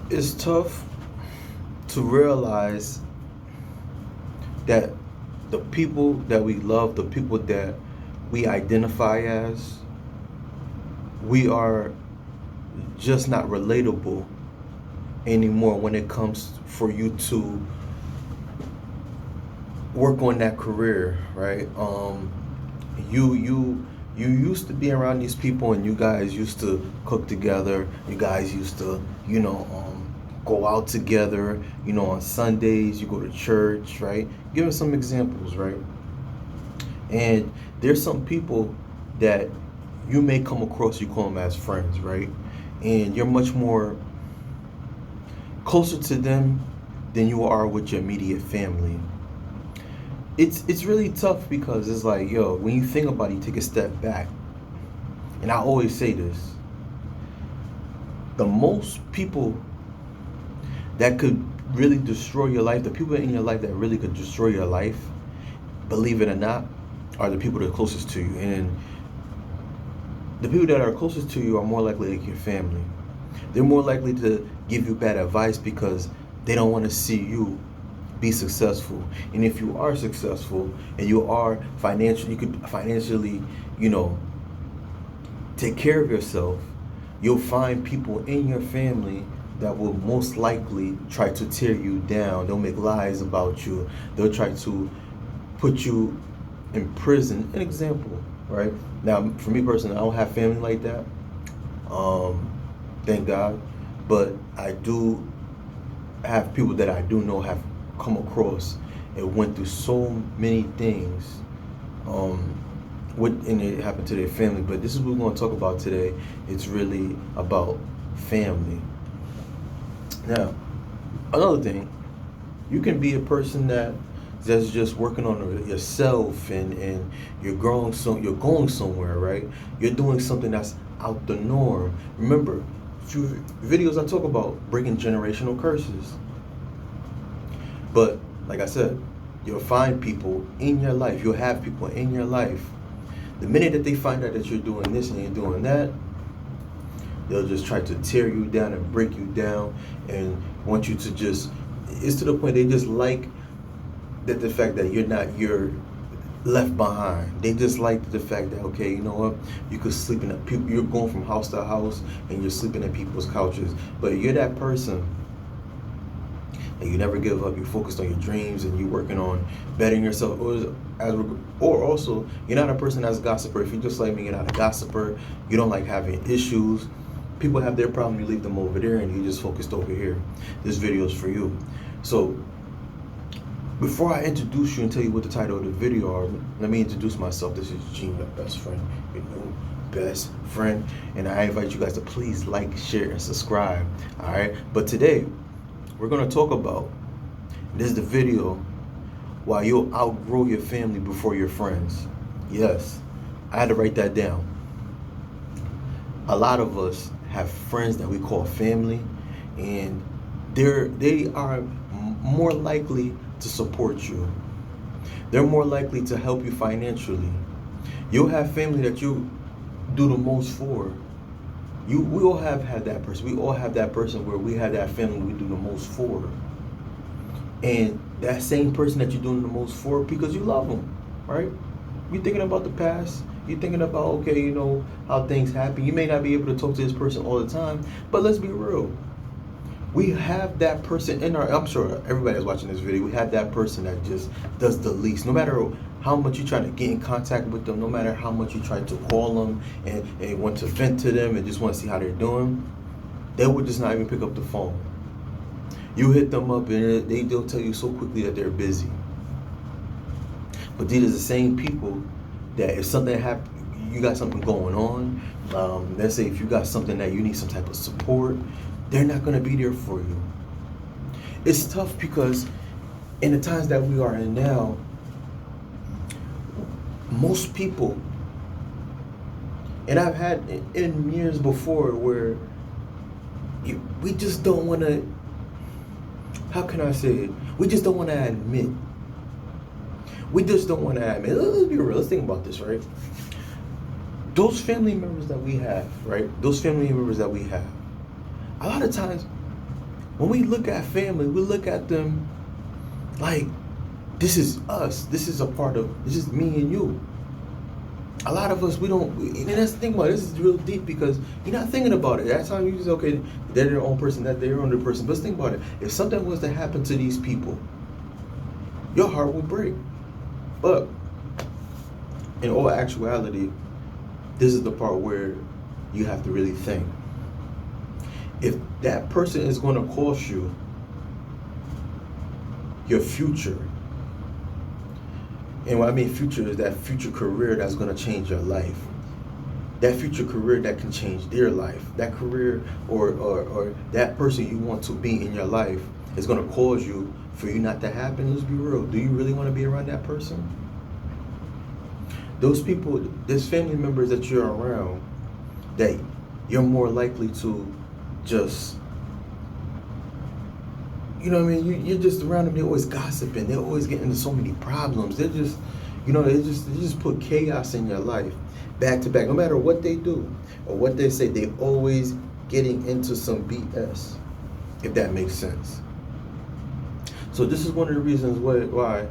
It's tough to realize that the people that we love, the people that we identify as, we are just not relatable anymore when it comes for you to work on that career, right? You used to be around these people, and you guys used to cook together. You guys used to, go out together. On Sundays you go to church, right? Give us some examples, right? And there's some people that you may come across, you call them as friends, right? And you're much more closer to them than you are with your immediate family. It's really tough because it's like, yo, when you think about it, you take a step back. And I always say this: the most people that could really destroy your life, the people in your life that really could destroy your life, believe it or not, are the people that are closest to you. And the people that are closest to you are more likely like your family. They're more likely to give you bad advice because they don't want to see you be successful. And if you are successful and you are financially, you could financially, you know, take care of yourself, you'll find people in your family that will most likely try to tear you down. They'll make lies about you. They'll try to put you in prison. An example, right? Now, for me personally, I don't have family like that. Thank God. But I do have people that I do know have come across and went through so many things. And it happened to their family. But this is what we're going to talk about today. It's really about family. Now, another thing, you can be a person that's just working on yourself, and you're growing, so you're going somewhere, right? You're doing something that's out the norm. Remember, few videos I talk about breaking generational curses. But like I said, you'll find people in your life. You'll have people in your life. The minute that they find out that you're doing this and you're doing that, they'll just try to tear you down and break you down and want you to just, it's to the point they just like that the fact that you're left behind. They just like the fact that, okay, you know what, you could sleep in people, you're going from house to house and you're sleeping in people's couches, but you're that person and you never give up. You're focused on your dreams and you're working on bettering yourself. Or also, you're not a person that's a gossiper. If you're just like me, you're not a gossiper. You don't like having issues. People have their problem, you leave them over there and you just focused over here. This video is for you. So before I introduce you and tell you what the title of the video are, let me introduce myself. This is Gene, your best friend, your new best friend, and I invite you guys to please like, share, and subscribe. All right, but today we're gonna talk about, this is the video, why you'll outgrow your family before your friends. Yes, I had to write that down. A lot of us have friends that we call family, and they are more likely to support you. They're more likely to help you financially. You'll have family that you do the most for. We all have had that person. We all have that person where we have that family we do the most for. And that same person that you're doing the most for because you love them, right? You're thinking about the past. You're thinking about, okay, you know, how things happen. You may not be able to talk to this person all the time, but let's be real. We have that person in our, I'm sure everybody that's watching this video, we have that person that just does the least. No matter how much you try to get in contact with them, no matter how much you try to call them and want to vent to them and just want to see how they're doing, they would just not even pick up the phone. You hit them up and they'll tell you so quickly that they're busy. But these are the same people that if something happens, you got something going on, let's say if you got something that you need some type of support, they're not going to be there for you. It's tough because in the times that we are in now, most people, and I've had in years before where we just don't want to, how can I say it? We just don't want to admit. We just don't want to admit. Let's be real. Let's think about this, right? Those family members that we have, right? Those family members that we have, a lot of times when we look at family, we look at them like this is us. This is a part of, this is me and you. A lot of us, we don't, and that's the thing about it, this is real deep because you're not thinking about it. That's how you just, okay, they're their own person, that they're their own person. But let's think about it. If something was to happen to these people, your heart will break. But in all actuality, this is the part where you have to really think. If that person is going to cost you your future, and what I mean future is that future career that's going to change your life. That future career that can change their life. That career or that person you want to be in your life is going to cause you for you not to happen. Let's be real. Do you really want to be around that person? Those people, those family members that you're around, that you're more likely to just, you know what I mean? You're just around them. They're always gossiping. They're always getting into so many problems. They're just, you know, they just put chaos in your life, back to back. No matter what they do or what they say, they always getting into some BS. If that makes sense. So this is one of the reasons why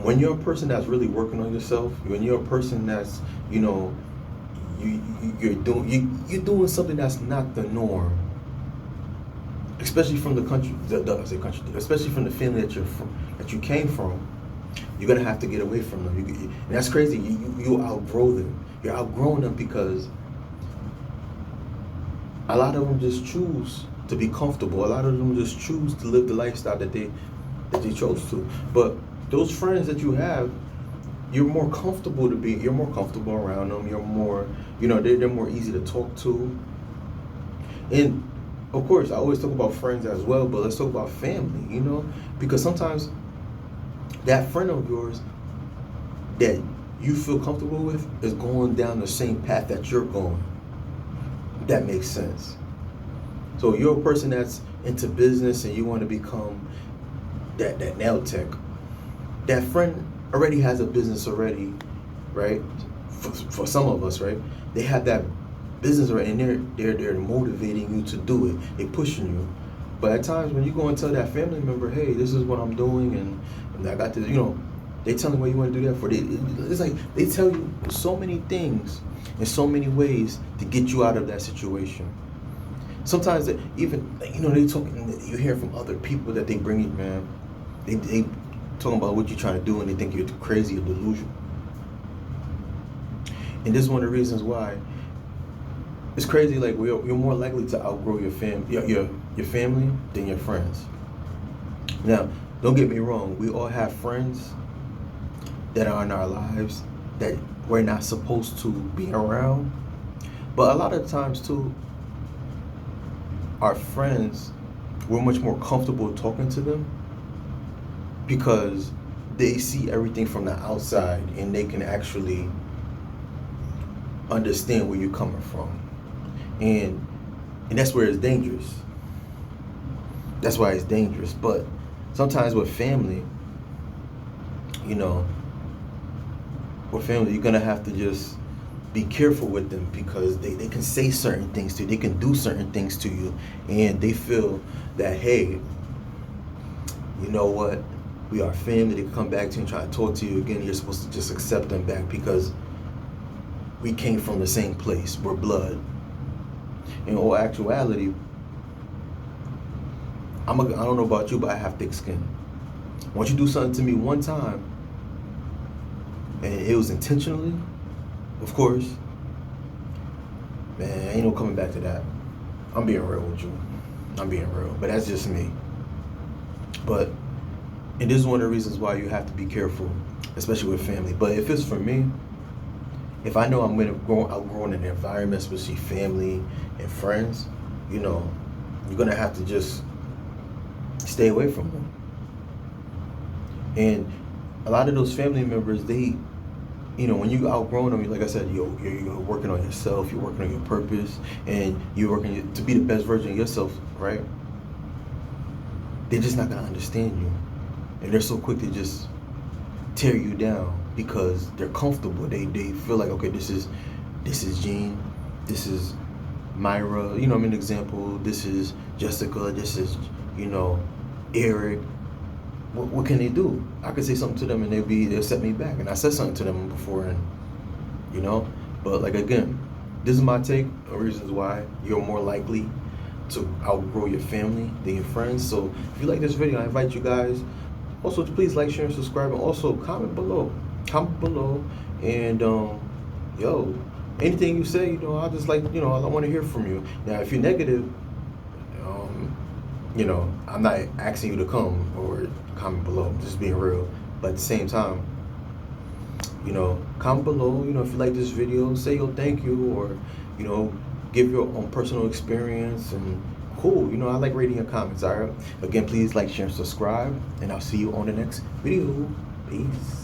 when you're a person that's really working on yourself, when you're a person that's, you know, you're doing something that's not the norm. Especially from the country, especially from the family that you're from, that you came from, you're gonna have to get away from them. And that's crazy. You outgrow them. You're outgrowing them because a lot of them just choose to be comfortable. A lot of them just choose to live the lifestyle that they chose to. But those friends that you have, you're more comfortable to be. You're more comfortable around them. You're more, you know, they're more easy to talk to. And of course, I always talk about friends as well, but let's talk about family, you know? Because sometimes that friend of yours that you feel comfortable with is going down the same path that you're going. That makes sense. So you're a person that's into business and you want to become that nail tech. That friend already has a business already, right? For some of us, right? They have that business right, and they're motivating you to do it. They're pushing you. But at times when you go and tell that family member, hey, this is what I'm doing, and I got this, you know, they tell them what you want to do that for. It's like they tell you so many things in so many ways to get you out of that situation. Sometimes even, you know, they talk. You hear from other people that they bring it, man. They talking about what you're trying to do, and they think you're crazy or delusional. And this is one of the reasons why. It's crazy. Like you're more likely to outgrow your family than your friends. Now, don't get me wrong. We all have friends that are in our lives that we're not supposed to be around. But a lot of times too, our friends, we're much more comfortable talking to them because they see everything from the outside and they can actually understand where you're coming from. And that's where it's dangerous. That's why it's dangerous. But sometimes with family, you know, with family, you're gonna have to just be careful with them because they can say certain things to you, they can do certain things to you, and they feel that, hey, you know what, we are family. They can come back to you and try to talk to you again. You're supposed to just accept them back because we came from the same place. We're blood. In all actuality, I don't know about you, but I have thick skin. Once you do something to me one time, and it was intentionally, of course, man, ain't no coming back to that. I'm being real with you. I'm being real, but that's just me. But, and this is one of the reasons why you have to be careful, especially with family. But if it's for me, if I know I'm going to outgrow an environment, especially family and friends, you know, you're going to have to just stay away from them. And a lot of those family members, they, you know, when you outgrow them, like I said, you're working on yourself, you're working on your purpose, and you're working to be the best version of yourself, right? They're just not going to understand you. And they're so quick to just tear you down because they're comfortable. They feel like, okay, this is Gene, this is Myra, you know, I'm an example. This is Jessica. This is, you know, Eric. What can they do? I could say something to them and they'll set me back. And I said something to them before, and you know, but like again, this is my take on reasons why you're more likely to outgrow your family than your friends. So if you like this video, I invite you guys also to please like, share, and subscribe, and also comment below. Comment below, and yo, anything you say, you know, I just like, you know, I want to hear from you. Now, if you're negative, you know, I'm not asking you to come or comment below. I'm just being real. But at the same time, you know, comment below. You know, if you like this video, say yo thank you, or you know, give your own personal experience, and cool. You know, I like reading your comments. All right. Again, please like, share, and subscribe, and I'll see you on the next video. Peace.